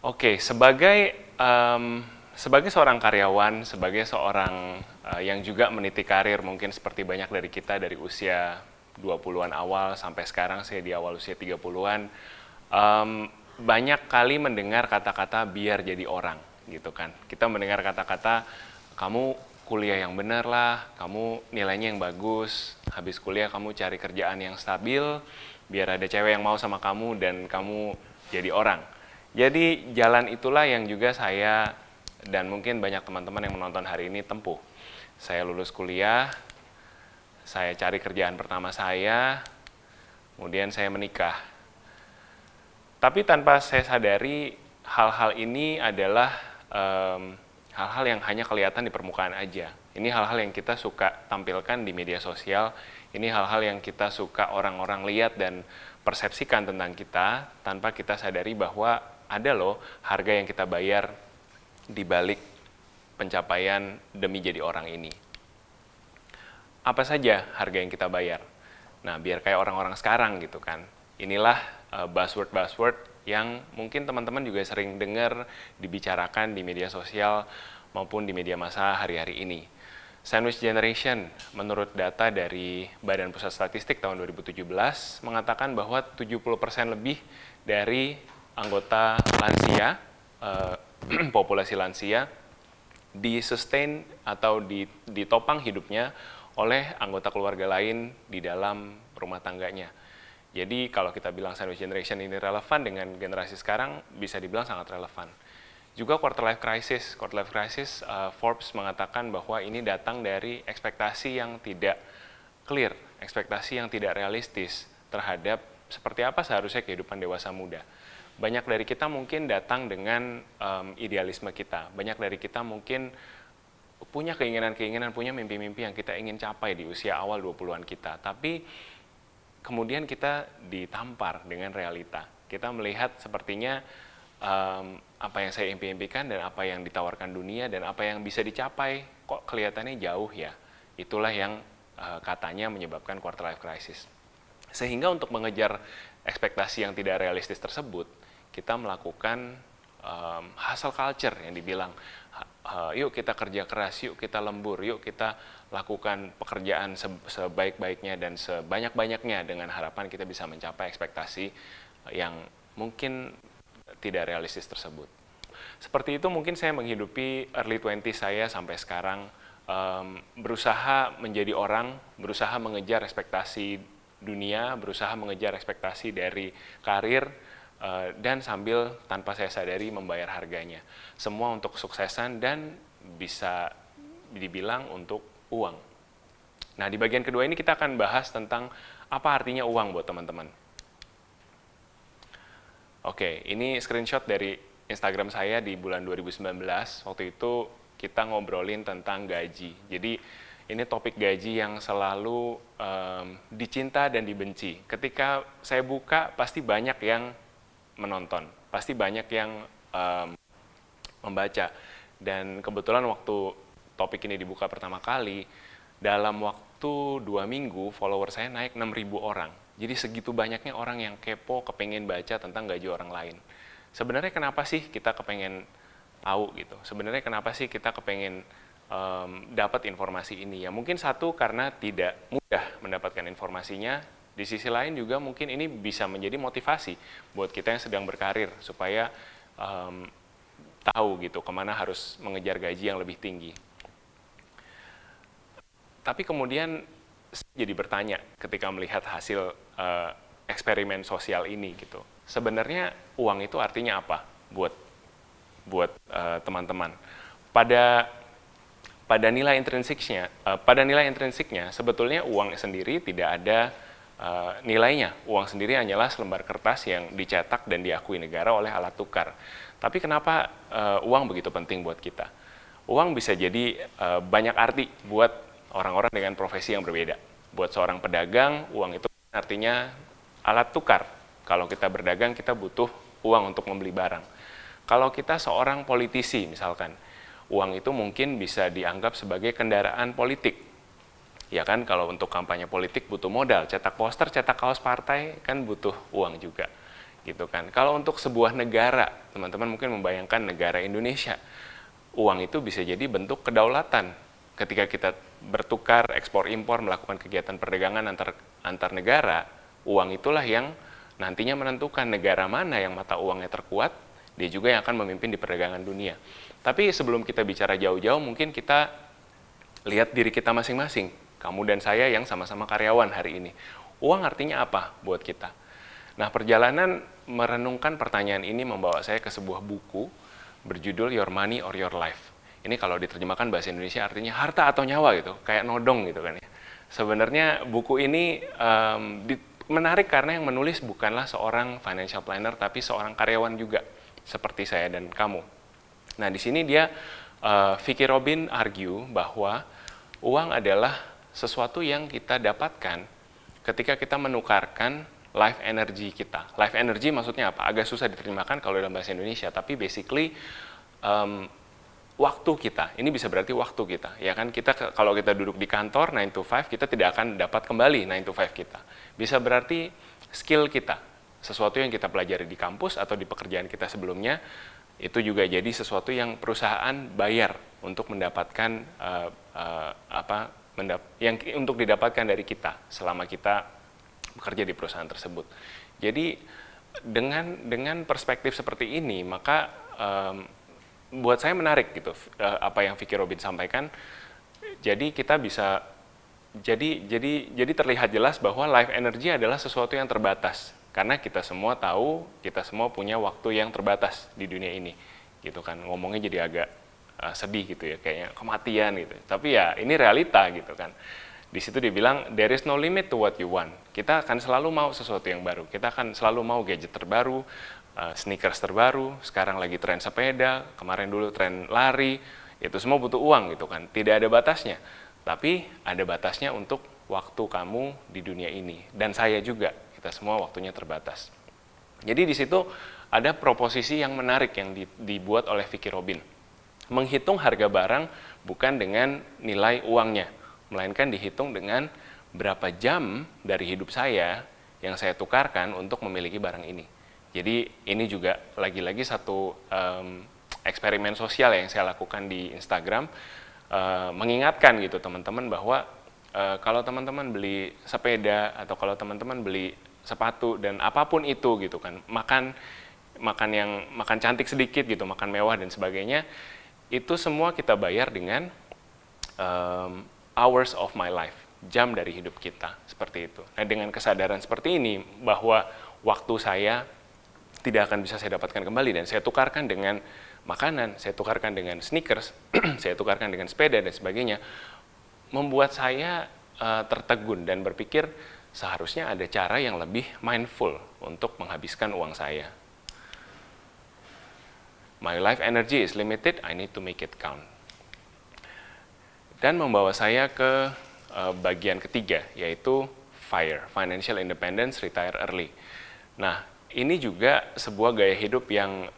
Oke, sebagai seorang karyawan, sebagai seorang yang juga meniti karir mungkin seperti banyak dari kita dari usia 20-an awal sampai sekarang saya di awal usia 30-an, banyak kali mendengar kata-kata biar jadi orang gitu kan. Kita mendengar kata-kata kamu kuliah yang bener lah, kamu nilainya yang bagus, habis kuliah kamu cari kerjaan yang stabil, biar ada cewek yang mau sama kamu dan kamu jadi orang. Jadi jalan itulah yang juga saya dan mungkin banyak teman-teman yang menonton hari ini tempuh. Saya lulus kuliah, saya cari kerjaan pertama saya, kemudian saya menikah. Tapi tanpa saya sadari hal-hal ini adalah hal-hal yang hanya kelihatan di permukaan aja. Ini hal-hal yang kita suka tampilkan di media sosial, ini hal-hal yang kita suka orang-orang lihat dan persepsikan tentang kita tanpa kita sadari bahwa ada loh harga yang kita bayar di balik pencapaian demi jadi orang ini. Apa saja harga yang kita bayar? Nah, biar kayak orang-orang sekarang gitu kan. Inilah buzzword-buzzword yang mungkin teman-teman juga sering dengar dibicarakan di media sosial maupun di media massa hari-hari ini. Sandwich Generation, menurut data dari Badan Pusat Statistik tahun 2017, mengatakan bahwa 70% lebih dari anggota lansia, populasi lansia, di-sustain atau ditopang hidupnya oleh anggota keluarga lain di dalam rumah tangganya. Jadi kalau kita bilang sandwich generation ini relevan dengan generasi sekarang, bisa dibilang sangat relevan. Juga quarter life crisis, Forbes mengatakan bahwa ini datang dari ekspektasi yang tidak clear, ekspektasi yang tidak realistis terhadap seperti apa seharusnya kehidupan dewasa muda. Banyak dari kita mungkin datang dengan idealisme kita, banyak dari kita mungkin punya keinginan-keinginan, punya mimpi-mimpi yang kita ingin capai di usia awal 20-an kita, tapi kemudian kita ditampar dengan realita. Kita melihat sepertinya apa yang saya impi-impikan dan apa yang ditawarkan dunia dan apa yang bisa dicapai kok kelihatannya jauh ya. Itulah yang katanya menyebabkan quarter life crisis. Sehingga untuk mengejar ekspektasi yang tidak realistis tersebut, kita melakukan hustle culture yang dibilang yuk kita kerja keras, yuk kita lembur, yuk kita lakukan pekerjaan sebaik-baiknya dan sebanyak-banyaknya dengan harapan kita bisa mencapai ekspektasi yang mungkin tidak realistis tersebut. Seperti itu mungkin saya menghidupi early 20 saya sampai sekarang, berusaha menjadi orang, berusaha mengejar ekspektasi dunia, berusaha mengejar ekspektasi dari karir, dan sambil tanpa saya sadari membayar harganya. Semua untuk kesuksesan dan bisa dibilang untuk uang. Nah, di bagian kedua ini kita akan bahas tentang apa artinya uang buat teman-teman. Oke, ini screenshot dari Instagram saya di bulan 2019. Waktu itu kita ngobrolin tentang gaji. Jadi ini topik gaji yang selalu dicinta dan dibenci. Ketika saya buka, pasti banyak yang menonton, pasti banyak yang membaca. Dan kebetulan waktu topik ini dibuka pertama kali, dalam waktu 2 minggu follower saya naik 6.000 orang. Jadi segitu banyaknya orang yang kepo, kepengen baca tentang gaji orang lain. Sebenarnya kenapa sih kita kepengen tahu gitu? Sebenarnya kenapa sih kita kepengen dapat informasi ini? Ya mungkin satu karena tidak mudah mendapatkan informasinya. Di sisi lain juga mungkin ini bisa menjadi motivasi buat kita yang sedang berkarir supaya tahu gitu kemana harus mengejar gaji yang lebih tinggi. Tapi kemudian saya jadi bertanya ketika melihat hasil eksperimen sosial ini gitu. Sebenarnya uang itu artinya apa buat teman-teman? Pada nilai intrinsiknya sebetulnya uang sendiri tidak ada nilainya. Uang sendiri hanyalah selembar kertas yang dicetak dan diakui negara oleh alat tukar. Tapi kenapa uang begitu penting buat kita? Uang bisa jadi banyak arti buat orang-orang dengan profesi yang berbeda. Buat seorang pedagang, uang itu artinya alat tukar. Kalau kita berdagang, kita butuh uang untuk membeli barang. Kalau kita seorang politisi misalkan, uang itu mungkin bisa dianggap sebagai kendaraan politik. Ya kan, kalau untuk kampanye politik butuh modal, cetak poster, cetak kaos partai kan butuh uang juga. gitu kan. Kalau untuk sebuah negara, teman-teman mungkin membayangkan negara Indonesia, uang itu bisa jadi bentuk kedaulatan. Ketika kita bertukar, ekspor impor, melakukan kegiatan perdagangan antar negara, uang itulah yang nantinya menentukan negara mana yang mata uangnya terkuat, dia juga yang akan memimpin di perdagangan dunia. Tapi sebelum kita bicara jauh-jauh, mungkin kita lihat diri kita masing-masing. Kamu dan saya yang sama-sama karyawan hari ini. Uang artinya apa buat kita? Nah, perjalanan merenungkan pertanyaan ini membawa saya ke sebuah buku berjudul Your Money or Your Life. Ini kalau diterjemahkan bahasa Indonesia artinya harta atau nyawa gitu, kayak nodong gitu kan ya. Sebenarnya buku ini menarik karena yang menulis bukanlah seorang financial planner, tapi seorang karyawan juga, seperti saya dan kamu. Nah, di sini dia, Vicki Robin argue bahwa uang adalah sesuatu yang kita dapatkan ketika kita menukarkan life energy kita. Life energy maksudnya apa? Agak susah diterjemahkan kalau dalam bahasa Indonesia, tapi basically waktu kita. Ini bisa berarti waktu kita. Ya kan, kita kalau kita duduk di kantor 9 to 5, kita tidak akan dapat kembali 9 to 5 kita. Bisa berarti skill kita. Sesuatu yang kita pelajari di kampus atau di pekerjaan kita sebelumnya, itu juga jadi sesuatu yang perusahaan bayar untuk mendapatkan untuk didapatkan dari kita selama kita bekerja di perusahaan tersebut. Jadi dengan perspektif seperti ini, maka buat saya menarik gitu apa yang Vicki Robin sampaikan. Jadi kita bisa jadi terlihat jelas bahwa life energy adalah sesuatu yang terbatas. Karena kita semua tahu, kita semua punya waktu yang terbatas di dunia ini. Gitu kan, ngomongnya jadi agak sedih gitu ya, kayaknya kematian gitu. Tapi ya ini realita gitu kan. Di situ dibilang, there is no limit to what you want. Kita akan selalu mau sesuatu yang baru. Kita akan selalu mau gadget terbaru, sneakers terbaru, sekarang lagi tren sepeda, kemarin dulu tren lari, itu semua butuh uang gitu kan. Tidak ada batasnya. Tapi ada batasnya untuk waktu kamu di dunia ini. Dan saya juga, kita semua waktunya terbatas. Jadi di situ ada proposisi yang menarik yang dibuat oleh Vicki Robin. Menghitung harga barang bukan dengan nilai uangnya, melainkan dihitung dengan berapa jam dari hidup saya yang saya tukarkan untuk memiliki barang ini. Jadi ini juga lagi-lagi satu eksperimen sosial yang saya lakukan di Instagram, mengingatkan gitu teman-teman bahwa kalau teman-teman beli sepeda atau kalau teman-teman beli sepatu dan apapun itu gitu kan, makan cantik sedikit gitu, makan mewah dan sebagainya, itu semua kita bayar dengan hours of my life, jam dari hidup kita, seperti itu. Nah, dengan kesadaran seperti ini, bahwa waktu saya tidak akan bisa saya dapatkan kembali, dan saya tukarkan dengan makanan, saya tukarkan dengan sneakers, saya tukarkan dengan sepeda, dan sebagainya, membuat saya tertegun dan berpikir, seharusnya ada cara yang lebih mindful untuk menghabiskan uang saya. My life energy is limited, I need to make it count. Dan membawa saya ke bagian ketiga, yaitu FIRE, Financial Independence, Retire Early. Nah, ini juga sebuah gaya hidup yang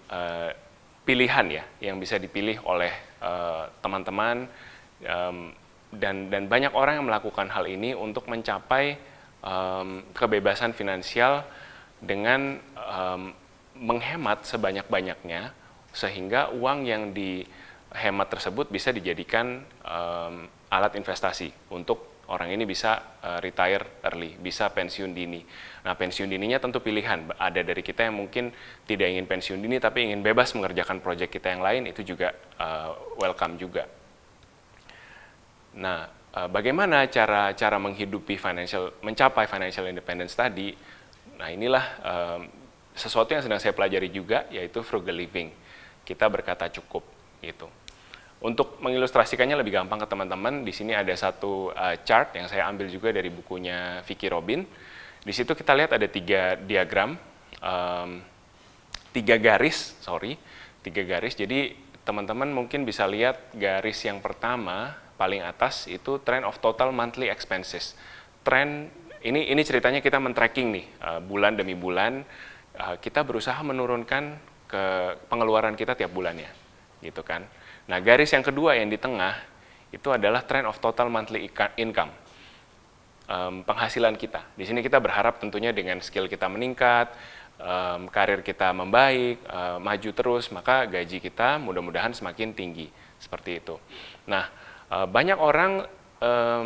pilihan ya, yang bisa dipilih oleh teman-teman, dan banyak orang yang melakukan hal ini untuk mencapai kebebasan finansial dengan menghemat sebanyak-banyaknya, sehingga uang yang hemat tersebut bisa dijadikan alat investasi untuk orang ini bisa retire early, bisa pensiun dini. Nah, pensiun dininya tentu pilihan. Ada dari kita yang mungkin tidak ingin pensiun dini tapi ingin bebas mengerjakan proyek kita yang lain, itu juga welcome juga. Nah, bagaimana cara menghidupi mencapai financial independence tadi? Nah, inilah sesuatu yang sedang saya pelajari juga, yaitu frugal living. Kita berkata cukup gitu. Untuk mengilustrasikannya lebih gampang ke teman-teman, di sini ada satu chart yang saya ambil juga dari bukunya Vicki Robin. Di situ kita lihat ada tiga garis. Jadi teman-teman mungkin bisa lihat garis yang pertama paling atas itu trend of total monthly expenses. Trend ini ceritanya kita men-tracking nih bulan demi bulan, kita berusaha menurunkan ke pengeluaran kita tiap bulannya, gitu kan. Nah, garis yang kedua yang di tengah itu adalah trend of total monthly income, penghasilan kita. Di sini kita berharap tentunya dengan skill kita meningkat, karir kita membaik, maju terus, maka gaji kita mudah-mudahan semakin tinggi, seperti itu. Nah, banyak orang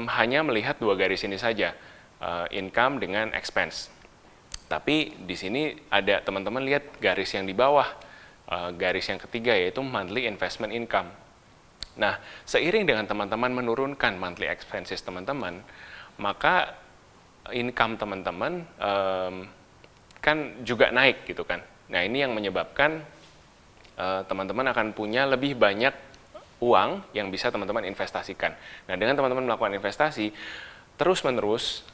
hanya melihat dua garis ini saja, income dengan expense. Tapi di sini ada teman-teman lihat garis yang di bawah, garis yang ketiga, yaitu monthly investment income. Nah, seiring dengan teman-teman menurunkan monthly expenses teman-teman, maka income teman-teman kan juga naik gitu kan. Nah, ini yang menyebabkan teman-teman akan punya lebih banyak uang yang bisa teman-teman investasikan. Nah, dengan teman-teman melakukan investasi terus-menerus,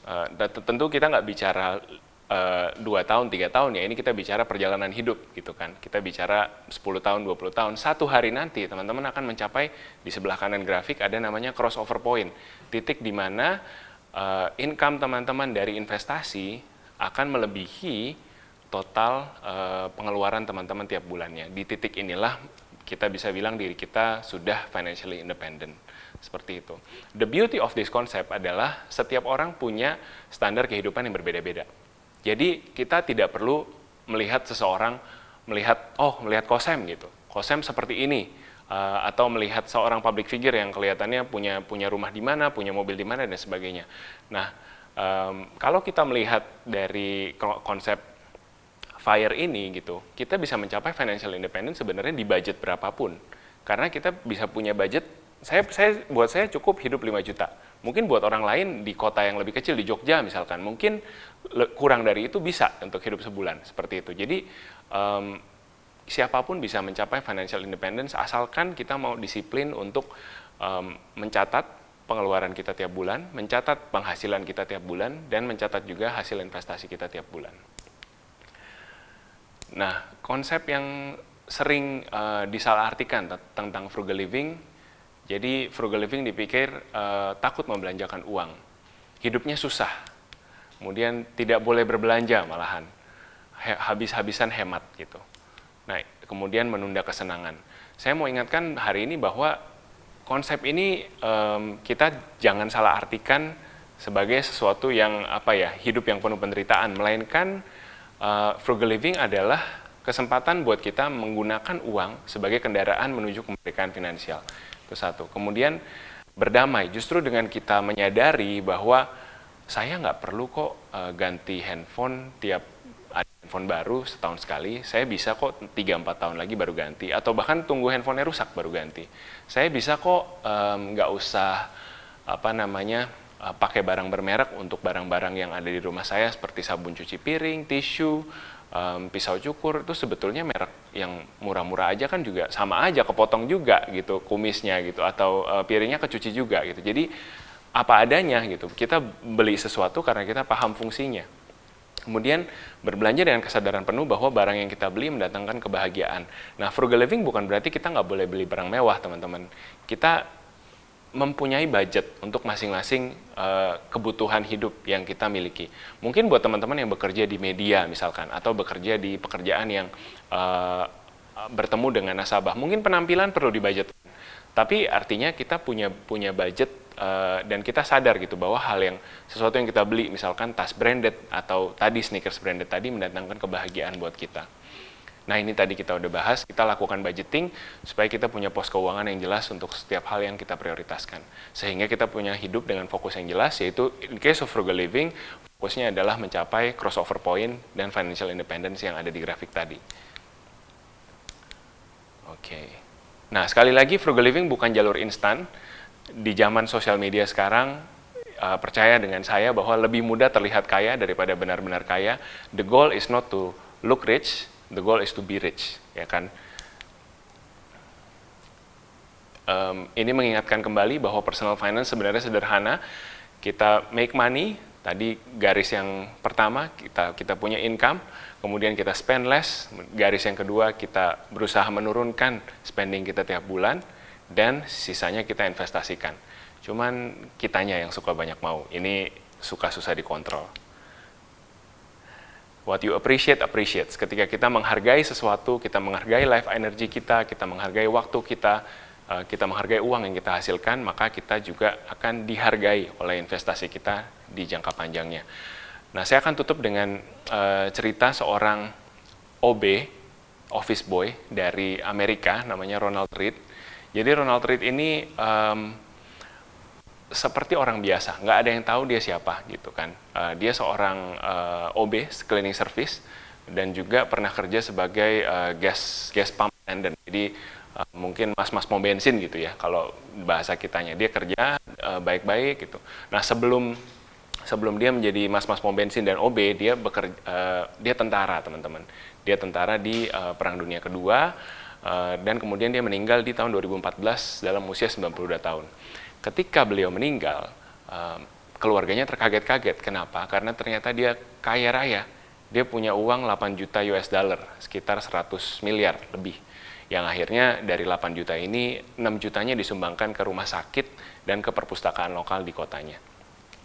tentu kita nggak bicara 2 tahun, 3 tahun ya, ini kita bicara perjalanan hidup gitu kan. Kita bicara 10 tahun, 20 tahun. Satu hari nanti teman-teman akan mencapai, di sebelah kanan grafik ada namanya crossover point. Titik di mana income teman-teman dari investasi akan melebihi total pengeluaran teman-teman tiap bulannya. Di titik inilah kita bisa bilang diri kita sudah financially independent. Seperti itu. The beauty of this concept adalah setiap orang punya standar kehidupan yang berbeda-beda. Jadi kita tidak perlu melihat seseorang, melihat Kosem gitu. Kosem seperti ini. Atau melihat seorang public figure yang kelihatannya punya rumah di mana, punya mobil di mana, dan sebagainya. Nah, kalau kita melihat dari konsep FIRE ini gitu, kita bisa mencapai financial independence sebenarnya di budget berapapun. Karena kita bisa punya budget, buat saya cukup hidup 5 juta. Mungkin buat orang lain di kota yang lebih kecil, di Jogja misalkan, mungkin kurang dari itu bisa untuk hidup sebulan, seperti itu. Jadi siapapun bisa mencapai financial independence asalkan kita mau disiplin untuk mencatat pengeluaran kita tiap bulan, mencatat penghasilan kita tiap bulan, dan mencatat juga hasil investasi kita tiap bulan. Nah, konsep yang sering disalahartikan tentang frugal living, jadi frugal living dipikir takut membelanjakan uang, hidupnya susah, kemudian tidak boleh berbelanja malahan, habis-habisan hemat gitu. Nah, kemudian menunda kesenangan. Saya mau ingatkan hari ini bahwa konsep ini kita jangan salah artikan sebagai sesuatu yang hidup yang penuh penderitaan, melainkan frugal living adalah kesempatan buat kita menggunakan uang sebagai kendaraan menuju kemerdekaan finansial. Itu satu. Kemudian berdamai, justru dengan kita menyadari bahwa saya nggak perlu kok ganti handphone tiap ada handphone baru setahun sekali, saya bisa kok 3-4 tahun lagi baru ganti, atau bahkan tunggu handphonenya rusak baru ganti. Saya bisa kok nggak usah pakai barang bermerek untuk barang-barang yang ada di rumah saya seperti sabun cuci piring, tisu, pisau cukur. Itu sebetulnya merek yang murah-murah aja kan juga sama aja, kepotong juga gitu kumisnya gitu, atau piringnya kecuci juga gitu. Jadi apa adanya gitu, kita beli sesuatu karena kita paham fungsinya. Kemudian berbelanja dengan kesadaran penuh bahwa barang yang kita beli mendatangkan kebahagiaan. Nah, frugal living bukan berarti kita nggak boleh beli barang mewah, teman-teman. Kita mempunyai budget untuk masing-masing kebutuhan hidup yang kita miliki. Mungkin buat teman-teman yang bekerja di media misalkan, atau bekerja di pekerjaan yang bertemu dengan nasabah, mungkin penampilan perlu dibudgetkan. Tapi artinya kita punya budget dan kita sadar gitu bahwa sesuatu yang kita beli, misalkan tas branded atau tadi sneakers branded tadi, mendatangkan kebahagiaan buat kita. Nah, ini tadi kita udah bahas, kita lakukan budgeting supaya kita punya pos keuangan yang jelas untuk setiap hal yang kita prioritaskan. Sehingga kita punya hidup dengan fokus yang jelas, yaitu in case of frugal living, fokusnya adalah mencapai crossover point dan financial independence yang ada di grafik tadi. Oke. Nah, sekali lagi frugal living bukan jalur instan. Di zaman sosial media sekarang, percaya dengan saya bahwa lebih mudah terlihat kaya daripada benar-benar kaya. The goal is not to look rich, the goal is to be rich, ya kan? Ini mengingatkan kembali bahwa personal finance sebenarnya sederhana. Kita make money, tadi garis yang pertama kita punya income, kemudian kita spend less, garis yang kedua kita berusaha menurunkan spending kita tiap bulan, dan sisanya kita investasikan. Cuman kitanya yang suka banyak mau, ini suka susah dikontrol. What you appreciate, appreciates. Ketika kita menghargai sesuatu, kita menghargai life energy kita menghargai waktu kita menghargai uang yang kita hasilkan, maka kita juga akan dihargai oleh investasi kita di jangka panjangnya. Nah, saya akan tutup dengan cerita seorang OB, office boy dari Amerika, namanya Ronald Reed. Jadi Ronald Reed ini seperti orang biasa, nggak ada yang tahu dia siapa gitu kan. Dia seorang OB, cleaning service, dan juga pernah kerja sebagai gas pump attendant. Jadi mungkin mas-mas pom bensin gitu ya, kalau bahasa kitanya. Dia kerja baik-baik gitu. Nah sebelum dia menjadi mas-mas pom bensin dan OB, dia bekerja, dia tentara teman-teman. Dia tentara di Perang Dunia Kedua, dan kemudian dia meninggal di tahun 2014 dalam usia 92 tahun. Ketika beliau meninggal, keluarganya terkaget-kaget. Kenapa? Karena ternyata dia kaya raya. Dia punya uang 8 juta US dollar, sekitar 100 miliar lebih. Yang akhirnya dari 8 juta ini, 6 jutanya disumbangkan ke rumah sakit dan ke perpustakaan lokal di kotanya.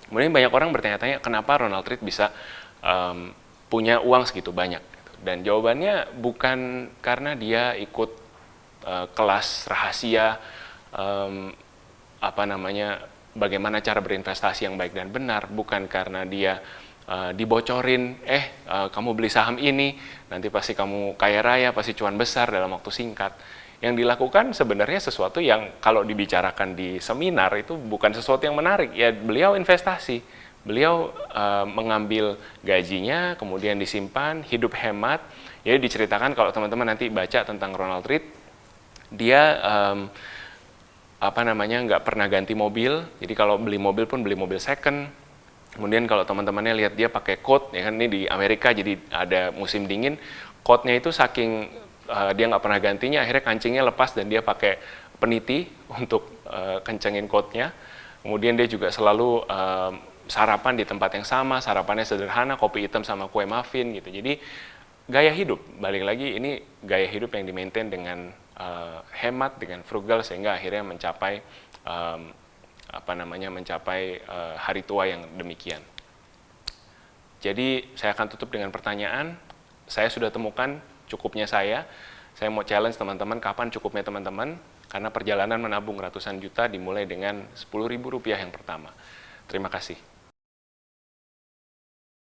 Kemudian banyak orang bertanya-tanya, kenapa Ronald Reed bisa punya uang segitu banyak? Dan jawabannya bukan karena dia ikut kelas rahasia, bagaimana cara berinvestasi yang baik dan benar, bukan karena dia dibocorin, kamu beli saham ini, nanti pasti kamu kaya raya, pasti cuan besar dalam waktu singkat. Yang dilakukan sebenarnya sesuatu yang kalau dibicarakan di seminar itu bukan sesuatu yang menarik. Ya beliau investasi, beliau mengambil gajinya, kemudian disimpan, hidup hemat. Jadi diceritakan kalau teman-teman nanti baca tentang Ronald Reed, dia nggak pernah ganti mobil. Jadi kalau beli mobil pun beli mobil second. Kemudian kalau teman-temannya lihat dia pakai coat, ya kan ini di Amerika jadi ada musim dingin, coatnya itu saking dia nggak pernah gantinya, akhirnya kancingnya lepas dan dia pakai peniti untuk kencengin coatnya. Kemudian dia juga selalu sarapan di tempat yang sama, sarapannya sederhana, kopi hitam sama kue muffin gitu. Jadi gaya hidup, balik lagi ini gaya hidup yang di-maintain dengan hemat, dengan frugal, sehingga akhirnya mencapai hari tua yang demikian. Jadi saya akan tutup dengan pertanyaan. Saya sudah temukan cukupnya saya mau challenge teman-teman, kapan cukupnya teman-teman, karena perjalanan menabung ratusan juta dimulai dengan Rp10.000 yang pertama. Terima kasih.